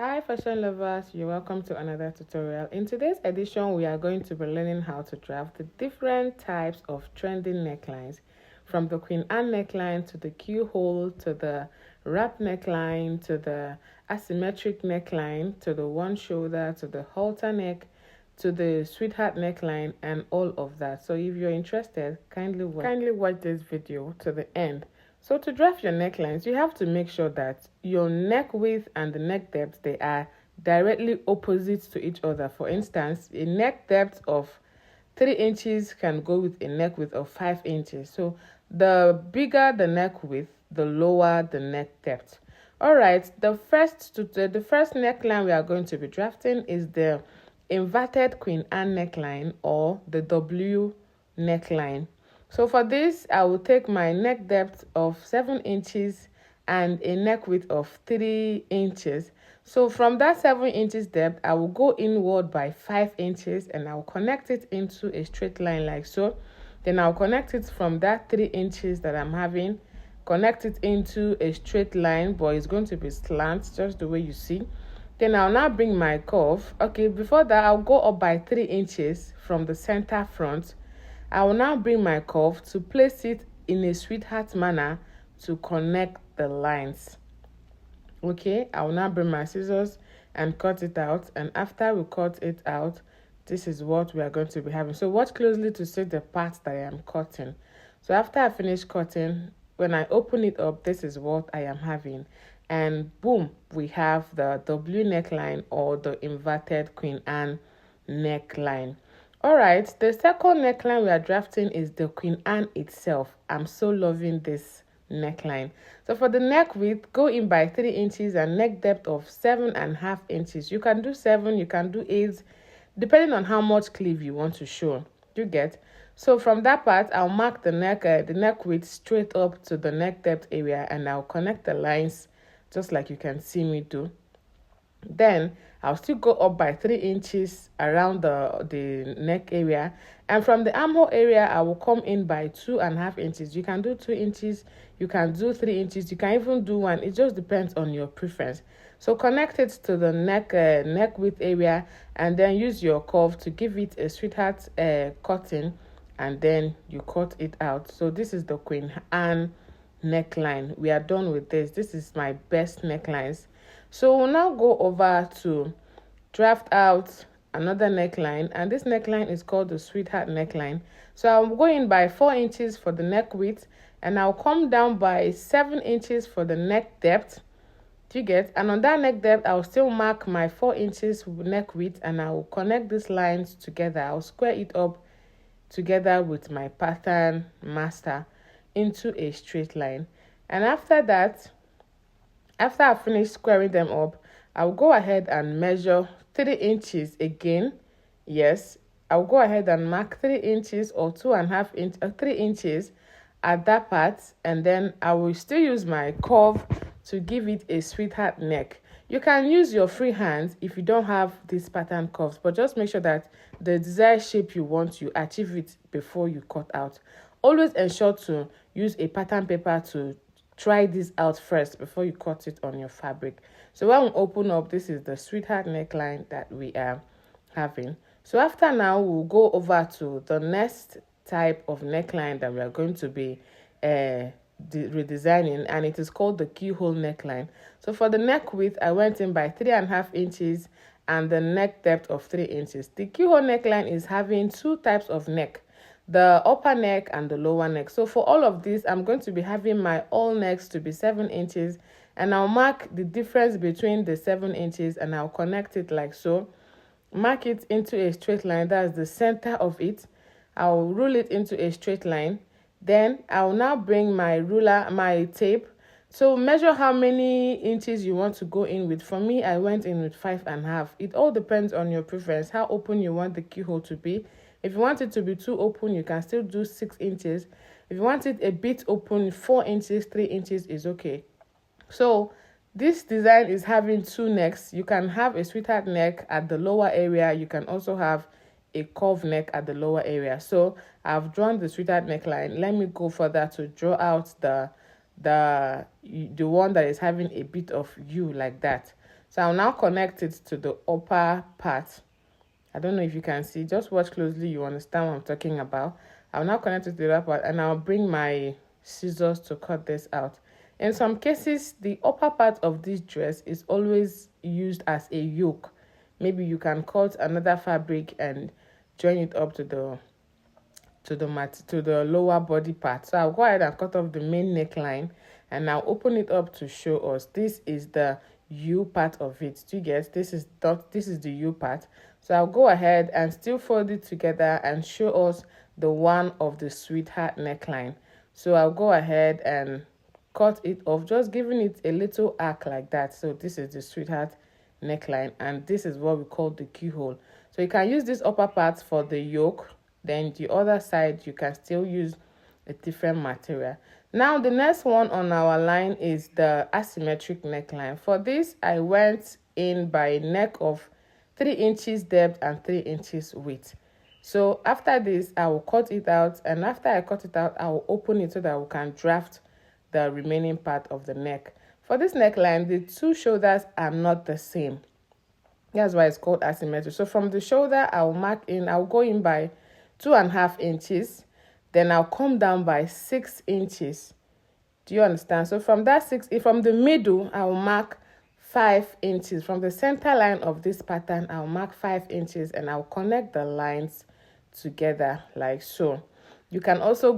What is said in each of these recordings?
Hi fashion lovers, you're welcome to another tutorial. In today's edition, we are going to be learning how to draft the different types of trending necklines, from the Queen Anne neckline to the Keyhole to the wrap neckline to the asymmetric neckline to the one shoulder to the halter neck to the sweetheart neckline and all of that. So if you're interested, kindly watch this video to the end. So to draft your necklines, you have to make sure that your neck width and the neck depth, they are directly opposite to each other. For instance, a neck depth of 3 inches can go with a neck width of 5 inches. So the bigger the neck width, the lower the neck depth. All right, the first neckline we are going to be drafting is the inverted Queen Anne neckline or the W neckline. So for this, I will take my neck depth of 7 inches and a neck width of 3 inches. So from that 7 inches depth, I will go inward by 5 inches and I'll connect it into a straight line like so. Then I'll connect it from that 3 inches that I'm having, connect it into a straight line, but it's going to be slant, just the way you see. Then I'll now bring my curve. Okay, before that, I'll go up by 3 inches from the center front. I will now bring my curve to place it in a sweetheart manner to connect the lines. Okay, I will now bring my scissors and cut it out. And after we cut it out, this is what we are going to be having. So watch closely to see the parts that I am cutting. So after I finish cutting, when I open it up, this is what I am having. And boom, we have the W neckline or the inverted Queen Anne neckline. All right, the second neckline we are drafting is the Queen Anne itself. I'm so loving this neckline. So for the neck width, go in by 3 inches and neck depth of 7.5 inches. You can do 7, you can do 8, depending on how much sleeve you want to show. You get? So from that part, I'll mark the neck width straight up to the neck depth area, and I'll connect the lines just like you can see me do. Then I'll still go up by 3 inches around the neck area, and from the armhole area I will come in by 2.5 inches. You can do 2 inches, you can do 3 inches, you can even do 1. It just depends on your preference. So connect it to the neck width area, and then use your curve to give it a sweetheart cutting, and then you cut it out. So this is the Queen Anne neckline. We are done with this. This is my best necklines. So we'll now go over to draft out another neckline, and this neckline is called the sweetheart neckline. So I'll go in by 4 inches for the neck width, and I'll come down by 7 inches for the neck depth. Do you get? And on that neck depth, I'll still mark my 4 inches neck width, and I will connect these lines together. I'll square it up together with my pattern master into a straight line. And after that, after I finish squaring them up, I'll go ahead and measure 3 inches again. Yes, I'll go ahead and mark 3 inches or 2.5 inches, 3 inches at that part, and then I will still use my curve to give it a sweetheart neck. You can use your free hands if you don't have these pattern curves, but just make sure that the desired shape you want, you achieve it before you cut out. Always ensure to use a pattern paper to try this out first before you cut it on your fabric. So when we open up, this is the sweetheart neckline that we are having. So after now, we'll go over to the next type of neckline that we are going to be redesigning, and it is called the Keyhole neckline. So for the neck width, I went in by 3.5 inches and the neck depth of 3 inches. The Keyhole neckline is having 2 types of neck, the upper neck and the lower neck. So for all of this, I'm going to be having my all necks to be 7 inches, and I'll mark the difference between the 7 inches and I'll connect it like so. Mark it into a straight line, that's the center of it. I'll rule it into a straight line. Then I'll now bring my ruler, my tape. So measure how many inches you want to go in with. For me, I went in with 5.5. It all depends on your preference, how open you want the keyhole to be. If you want it to be too open, you can still do 6 inches. If you want it a bit open, 4 inches, 3 inches is okay. So this design is having 2 necks. You can have a sweetheart neck at the lower area. You can also have a curved neck at the lower area. So I've drawn the sweetheart neckline. Let me go further to draw out the one that is having a bit of U like that. So I'll now connect it to the upper part. I don't know if you can see. Just watch closely. You understand what I'm talking about. I'll now connect it to the upper part, and I'll bring my scissors to cut this out. In some cases, the upper part of this dress is always used as a yoke. Maybe you can cut another fabric and join it up to the lower body part. So I'll go ahead and cut off the main neckline, and I'll open it up to show us. This is the U part of it. Do you get? This is the U part. So I'll go ahead and still fold it together and show us the one of the sweetheart neckline. So I'll go ahead and cut it off, just giving it a little arc like that. So this is the sweetheart neckline, and this is what we call the keyhole. So you can use this upper part for the yoke, then the other side you can still use a different material. Now the next one on our line is the asymmetric neckline. For this, I went in by a neck of 3 inches depth and 3 inches width. So after this, I will cut it out, and after I cut it out, I will open it so that we can draft the remaining part of the neck. For this neckline, the two shoulders are not the same. That's why it's called asymmetric. So from the shoulder, I'll go in by 2.5 inches, then I'll come down by 6 inches. Do you understand? So from the middle, I'll mark 5 inches. From the center line of this pattern, I'll mark 5 inches, and I'll connect the lines together like so. You can also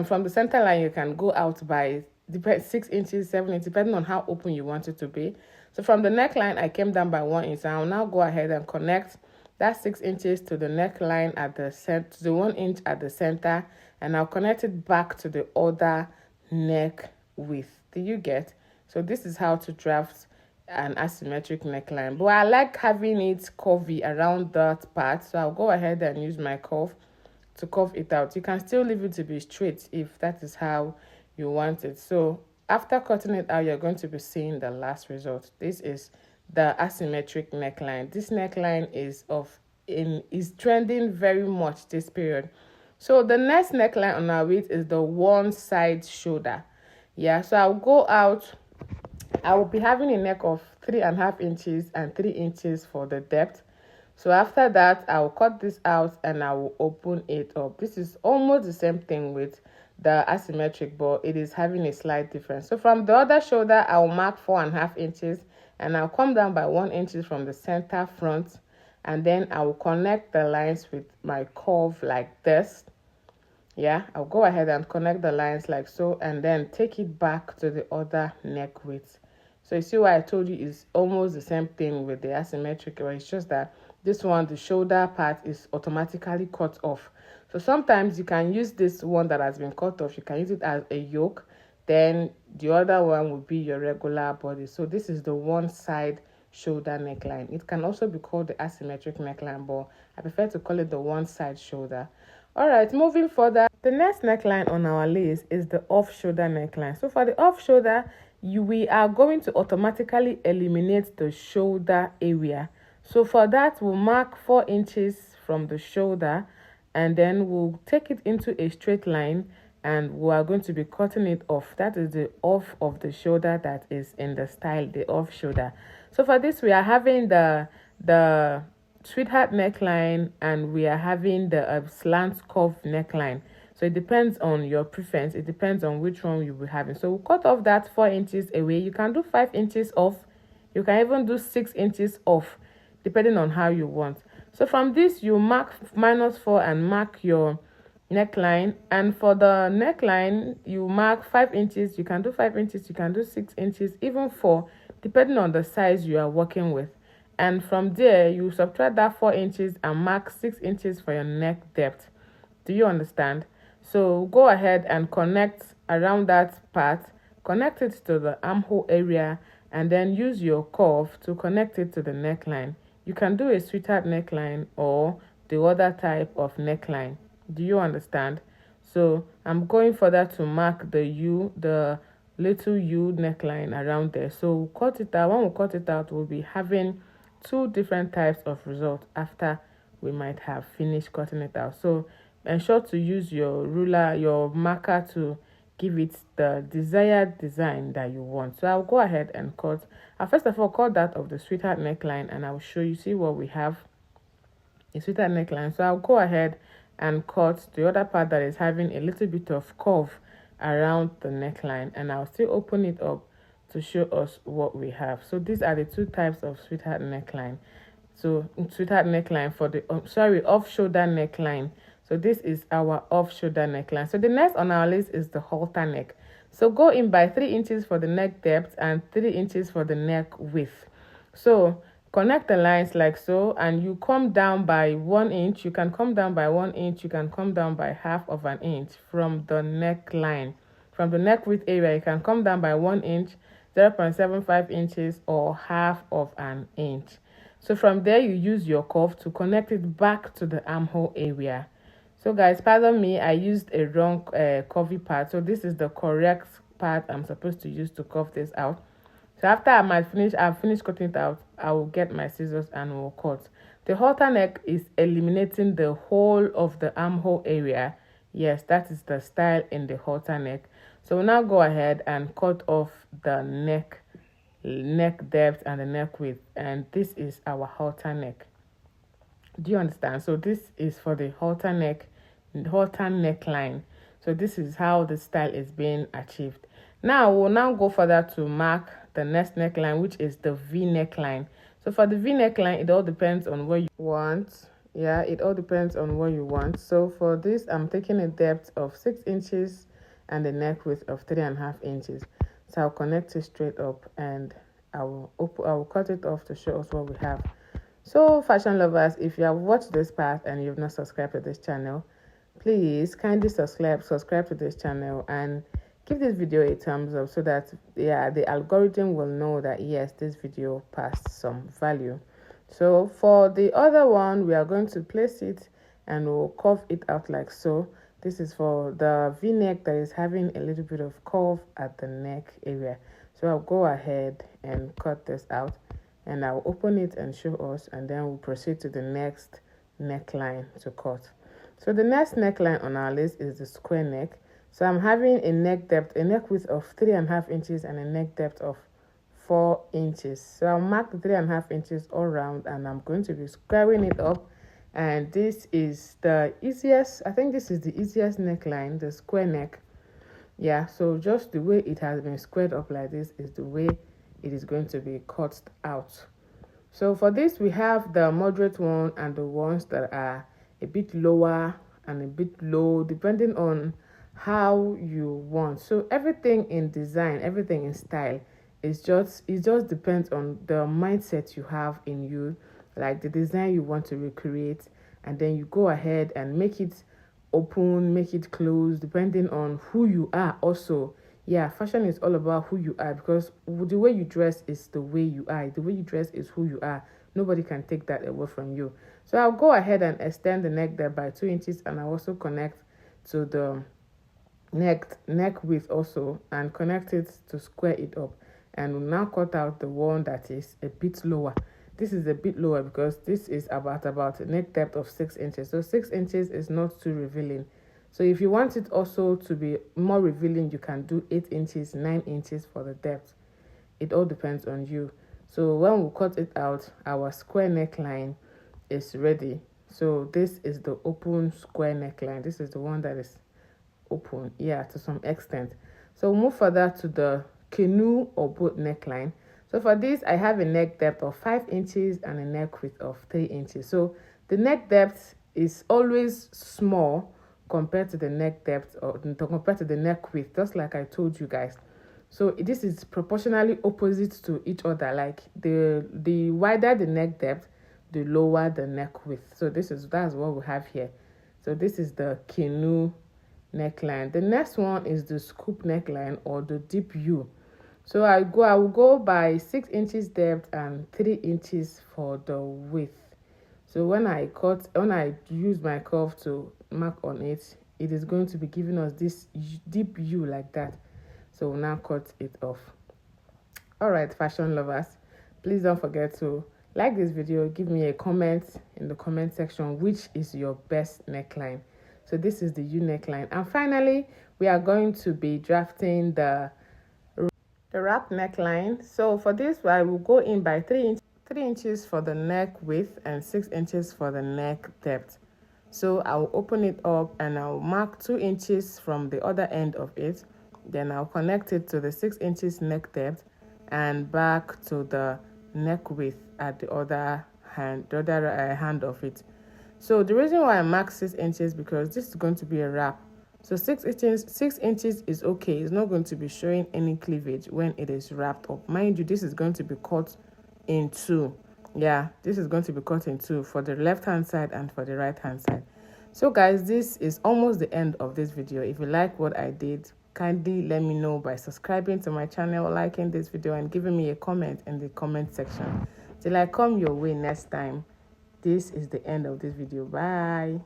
from the center line, you can go out by 6 inches, 7 inches, depending on how open you want it to be. So from the neckline, I came down by 1 inch. I'll now go ahead and connect that 6 inches to the neckline at the center, to the 1 inch at the center, and I'll connect it back to the other neck width. Do you get? So this is how to draft an asymmetric neckline. But I like having it curvy around that part, so I'll go ahead and use my curve to curve it out. You can still leave it to be straight if that is how you want it. So after cutting it out, you're going to be seeing the last result. This is the asymmetric neckline. This neckline is trending very much this period. So the next neckline on our width is the one side shoulder. Yeah, so I'll go out. I will be having a neck of 3.5 inches and 3 inches for the depth. So after that, I will cut this out and I will open it up. This is almost the same thing with the asymmetric, but it is having a slight difference. So from the other shoulder, I will mark 4.5 inches, and I'll come down by 1 inch from the center front, and then I will connect the lines with my curve like this. Yeah, I'll go ahead and connect the lines like so, and then take it back to the other neck width. So you see what I told you is almost the same thing with the asymmetric, but it's just that this one, the shoulder part, is automatically cut off. So sometimes you can use this one that has been cut off. You can use it as a yoke. Then the other one will be your regular body. So this is the one side shoulder neckline. It can also be called the asymmetric neckline, but I prefer to call it the one side shoulder. All right, moving further. The next neckline on our list is the off shoulder neckline. So for the off shoulder, we are going to automatically eliminate the shoulder area. So for that, we'll mark 4 inches from the shoulder, and then we'll take it into a straight line, and we are going to be cutting it off. That is the off of the shoulder that is in the style, the off shoulder. So for this, we are having the sweetheart neckline, and we are having the slant curve neckline. So it depends on your preference. It depends on which one you'll be having. So we'll cut off that 4 inches away. You can do 5 inches off. You can even do 6 inches off, depending on how you want. So from this, you mark -4 and mark your neckline. And for the neckline, you mark 5 inches. You can do 5 inches. You can do 6 inches, even 4, depending on the size you are working with. And from there, you subtract that 4 inches and mark 6 inches for your neck depth. Do you understand? So go ahead and connect around that part. Connect it to the armhole area, and then use your curve to connect it to the neckline. You can do a sweetheart neckline or the other type of neckline. Do you understand? So I'm going further to mark the little U neckline around there. So we'll cut it out. When we cut it out, we'll be having 2 different types of results after we might have finished cutting it out. So ensure to use your ruler, your marker, to give it the desired design that you want. So I'll go ahead and cut. I'll first of all cut that of the sweetheart neckline, and I'll show you, see what we have, a sweetheart neckline. So I'll go ahead and cut the other part that is having a little bit of curve around the neckline, and I'll still open it up to show us what we have. So these are the two types of sweetheart neckline. So sweetheart neckline for the off shoulder neckline. So this is our off shoulder neckline. So the next on our list is the halter neck. So go in by 3 inches for the neck depth and 3 inches for the neck width. So connect the lines like so, and you come down by 1 inch. You can come down by 1 inch. You can come down by half of an inch from the neckline. From the neck width area, you can come down by 1 inch, 0.75 inches, or half of an inch. So from there, you use your cuff to connect it back to the armhole area. So guys, pardon me, I used a wrong curvy part. So this is the correct part I'm supposed to use to cuff this out. So after I've finished cutting it out, I will get my scissors and we'll cut. The halter neck is eliminating the whole of the armhole area. Yes, that is the style in the halter neck. So we'll now go ahead and cut off the neck depth and the neck width, and this is our halter neck. Do you understand? So this is for the halter neckline. So this is how the style is being achieved. Now we'll now go further to mark the next neckline, which is the V neckline. So for the V neckline, it all depends on what you want. Yeah, it all depends on what you want. So for this, I'm taking a depth of 6 inches and a neck width of 3.5 inches. So I'll connect it straight up, and I will cut it off to show us what we have. So fashion lovers, if you have watched this part and you've not subscribed to this channel, please kindly subscribe to this channel and give this video a thumbs up, so that the algorithm will know that yes, this video passed some value. So for the other one, we are going to place it and we'll curve it out like so. This is for the V-neck that is having a little bit of curve at the neck area. So I'll go ahead and cut this out, and I'll open it and show us, and then we'll proceed to the next neckline to cut. So the next neckline on our list is the square neck. So I'm having a neck width of 3.5 inches and a neck depth of 4 inches. So I'll mark the 3.5 inches all around, and I'm going to be squaring it up. And this is the easiest, I think this is the easiest neckline, the square neck. Yeah, so just the way it has been squared up like this is the way it is going to be cut out. So for this, we have the moderate one and the ones that are a bit lower and a bit low, depending on how you want. So everything in design, everything in style, it just depends on the mindset you have in you, like the design you want to recreate, and then you go ahead and make it open, make it close, depending on who you are also. Yeah, fashion is all about who you are, because the way you dress is the way you are. The way you dress is who you are. Nobody can take that away from you. So I'll go ahead and extend the neck there by 2 inches, and I'll also connect to the neck width also, and connect it to square it up. And we'll now cut out the one that is a bit lower. This is a bit lower because this is about a neck depth of 6 inches. So 6 inches is not too revealing. So if you want it also to be more revealing, you can do 8 inches, 9 inches for the depth. It all depends on you. So when we cut it out, our square neckline is ready. So this is the open square neckline. This is the one that is open, yeah, to some extent. So we'll move further to the canoe or boat neckline. So for this, I have a neck depth of 5 inches and a neck width of 3 inches. So the neck depth is always small compared to the neck depth or compared to the neck width, just like I told you guys. So this is proportionally opposite to each other. Like the wider the neck depth, the lower the neck width. So that's what we have here. So this is the canoe neckline. The next one is the scoop neckline or the deep U. So I will go by 6 inches depth and 3 inches for the width. So when I use my curve to mark on it, it is going to be giving us this deep U like that. So we'll now cut it off. All right, fashion lovers, please don't forget to like this video. Give me a comment in the comment section which is your best neckline. So this is the U neckline. And finally, we are going to be drafting the wrap neckline. So for this, I will go in by 3 inches for the neck width and 6 inches for the neck depth. So I'll open it up and I'll mark 2 inches from the other end of it. Then I'll connect it to the 6 inches neck depth and back to the neck width at the other hand, hand of it. So the reason why I mark 6 inches because this is going to be a wrap. So 6 inches is okay. It's not going to be showing any cleavage when it is wrapped up. Mind you, this is going to be cut in two. Yeah, this is going to be cut in two for the left hand side and for the right hand side. So guys, this is almost the end of this video. If you like what I did, kindly let me know by subscribing to my channel, liking this video, and giving me a comment in the comment section. Till I come your way next time, this is the end of this video. Bye.